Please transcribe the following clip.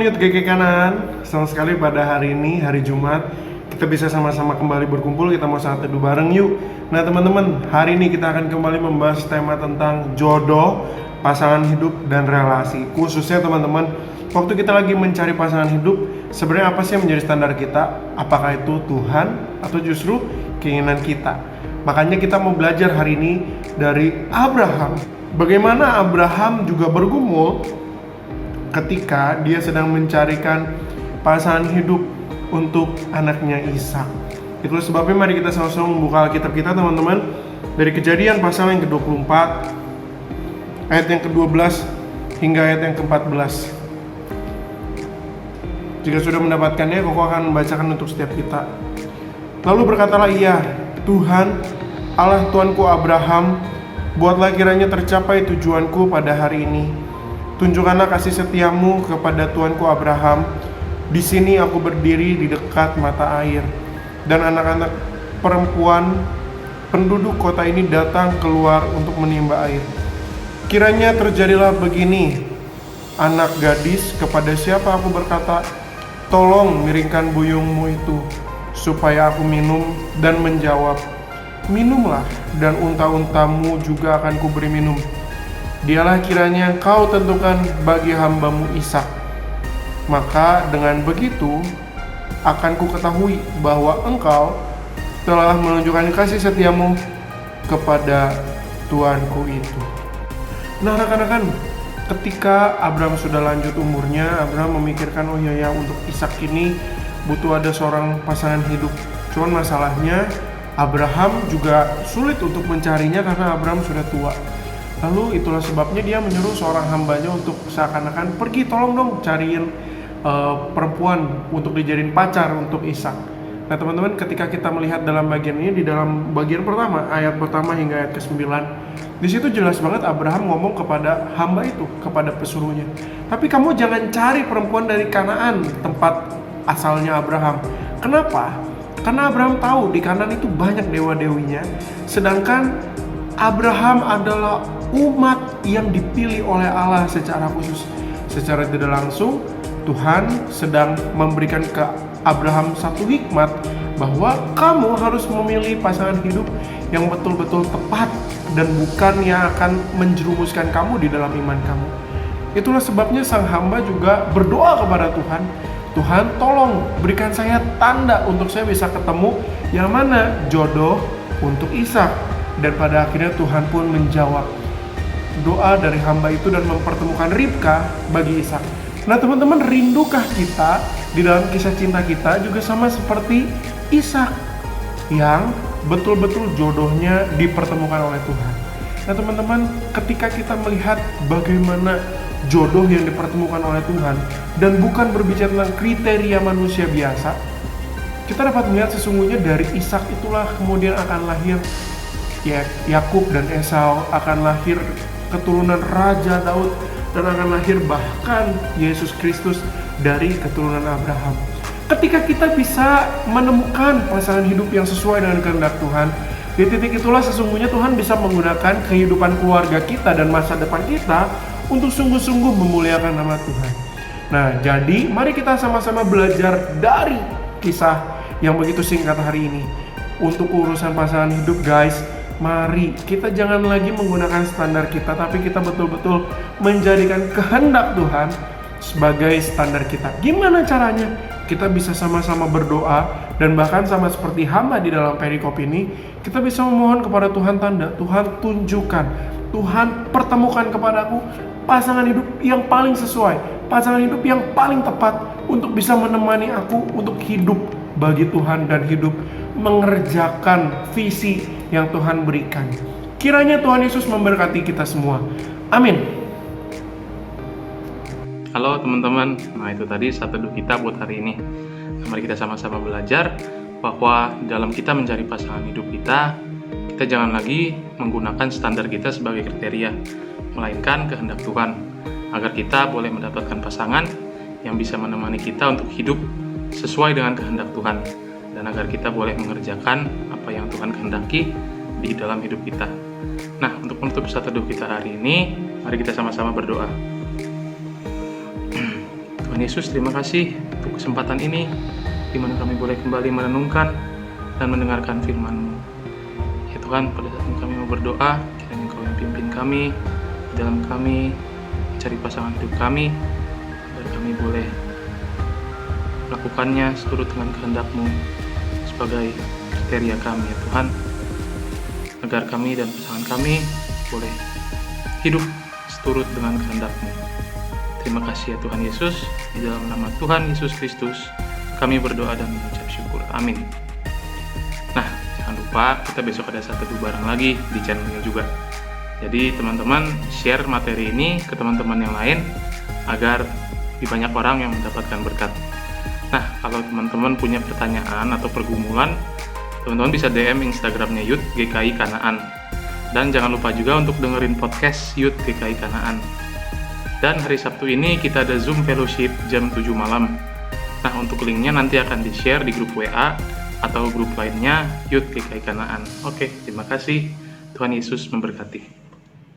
Youth GK Kanan, senang sekali pada hari ini, hari Jumat, kita bisa sama-sama kembali berkumpul, kita mau saat teduh bareng yuk. Nah teman-teman, hari ini kita akan kembali membahas tema tentang jodoh, pasangan hidup, dan relasi. Khususnya teman-teman, waktu kita lagi mencari pasangan hidup, sebenarnya apa sih yang menjadi standar kita? Apakah itu Tuhan atau justru keinginan kita? Makanya kita mau belajar hari ini dari Abraham. Bagaimana Abraham juga bergumul ketika dia sedang mencarikan pasangan hidup untuk anaknya Ishak. Itulah sebabnya mari kita sama-sama membuka Alkitab kita teman-teman, dari Kejadian pasal yang ke-24 ayat yang ke-12 hingga ayat yang ke-14. Jika sudah mendapatkannya, Koko akan membacakan untuk setiap kita. Lalu berkatalah ia, Tuhan, Allah Tuanku Abraham, buatlah kiranya tercapai tujuanku pada hari ini. Tunjukkanlah kasih setiamu kepada Tuanku Abraham. Di sini aku berdiri di dekat mata air, dan anak-anak perempuan penduduk kota ini datang keluar untuk menimba air. Kiranya terjadilah begini, anak gadis, kepada siapa aku berkata, tolong miringkan buyungmu itu, supaya aku minum, dan menjawab, minumlah, dan unta-untamu juga akan kuberi minum. Dialah kiranya kau tentukan bagi hambamu Ishak. Maka dengan begitu akan ku ketahui bahwa engkau telah menunjukkan kasih setiamu kepada tuanku itu. Nah rekan-rekan, ketika Abraham sudah lanjut umurnya, Abraham memikirkan, oh iya ya, untuk Ishak ini butuh ada seorang pasangan hidup. Cuman masalahnya Abraham juga sulit untuk mencarinya karena Abraham sudah tua. Lalu itulah sebabnya dia menyuruh seorang hambanya untuk seakan-akan pergi tolong dong cariin perempuan untuk dijadiin pacar untuk Ishak. Nah teman-teman, ketika kita melihat dalam bagian ini, di dalam bagian pertama, ayat pertama hingga ayat ke-9, di situ jelas banget Abraham ngomong kepada hamba itu, kepada pesuruhnya, tapi kamu jangan cari perempuan dari Kanaan, tempat asalnya Abraham. Kenapa? Karena Abraham tahu di Kanaan itu banyak dewa-dewinya, sedangkan Abraham adalah umat yang dipilih oleh Allah secara khusus. Secara tidak langsung Tuhan sedang memberikan ke Abraham satu hikmat, bahwa kamu harus memilih pasangan hidup yang betul-betul tepat dan bukan yang akan menjerumuskan kamu di dalam iman kamu. Itulah sebabnya sang hamba juga berdoa kepada Tuhan, Tuhan tolong berikan saya tanda untuk saya bisa ketemu yang mana jodoh untuk Ishak. Dan pada akhirnya Tuhan pun menjawab doa dari hamba itu dan mempertemukan Ribka bagi Ishak. Nah teman-teman, rindukah kita di dalam kisah cinta kita juga sama seperti Ishak yang betul-betul jodohnya dipertemukan oleh Tuhan. Nah teman-teman, ketika kita melihat bagaimana jodoh yang dipertemukan oleh Tuhan dan bukan berbicara tentang kriteria manusia biasa, kita dapat melihat sesungguhnya dari Ishak itulah kemudian akan lahir Yakub dan Esau, akan lahir keturunan Raja Daud, dan akan lahir bahkan Yesus Kristus dari keturunan Abraham. Ketika kita bisa menemukan pasangan hidup yang sesuai dengan kehendak Tuhan, di titik itulah sesungguhnya Tuhan bisa menggunakan kehidupan keluarga kita dan masa depan kita untuk sungguh-sungguh memuliakan nama Tuhan. Nah, jadi mari kita sama-sama belajar dari kisah yang begitu singkat hari ini. Untuk urusan pasangan hidup guys, mari kita jangan lagi menggunakan standar kita, tapi kita betul-betul menjadikan kehendak Tuhan sebagai standar kita. Gimana caranya? Kita bisa sama-sama berdoa, dan bahkan sama seperti hamba di dalam perikop ini, kita bisa memohon kepada Tuhan tanda. Tuhan tunjukkan, Tuhan pertemukan kepadaku pasangan hidup yang paling sesuai, pasangan hidup yang paling tepat untuk bisa menemani aku untuk hidup bagi Tuhan dan hidup mengerjakan visi yang Tuhan berikan. Kiranya Tuhan Yesus memberkati kita semua. Amin. Halo teman-teman, nah itu tadi satu teduh kita buat hari ini. Mari kita sama-sama belajar bahwa dalam kita mencari pasangan hidup kita jangan lagi menggunakan standar kita sebagai kriteria, melainkan kehendak Tuhan, agar kita boleh mendapatkan pasangan yang bisa menemani kita untuk hidup sesuai dengan kehendak Tuhan, dan agar kita boleh mengerjakan apa yang Tuhan kehendaki di dalam hidup kita. Nah, untuk menutup satu teduh kita hari ini, mari kita sama-sama berdoa. Tuhan Yesus, terima kasih untuk kesempatan ini, di mana kami boleh kembali merenungkan dan mendengarkan firman-Mu. Ya Tuhan, pada saat ini kami mau berdoa, kiranya Engkau yang pimpin kami, di dalam kami mencari pasangan hidup kami, agar kami boleh melakukannya seturut dengan kehendak-Mu sebagai kriteria kami, ya Tuhan, agar kami dan pasangan kami boleh hidup seturut dengan kehendak-Mu. Terima kasih ya Tuhan Yesus, di dalam nama Tuhan Yesus Kristus kami berdoa dan mengucap syukur. Amin. Nah, jangan lupa kita besok ada satu bareng lagi di channel ini juga. Jadi teman-teman share materi ini ke teman-teman yang lain agar lebih banyak orang yang mendapatkan berkat. Nah, kalau teman-teman punya pertanyaan atau pergumulan, teman-teman bisa DM Instagramnya Youth GKI Kanaan. Dan jangan lupa juga untuk dengerin podcast Youth GKI Kanaan. Dan hari Sabtu ini kita ada Zoom Fellowship jam 7 malam. Nah, untuk linknya nanti akan di-share di grup WA atau grup lainnya Youth GKI Kanaan. Oke, terima kasih. Tuhan Yesus memberkati.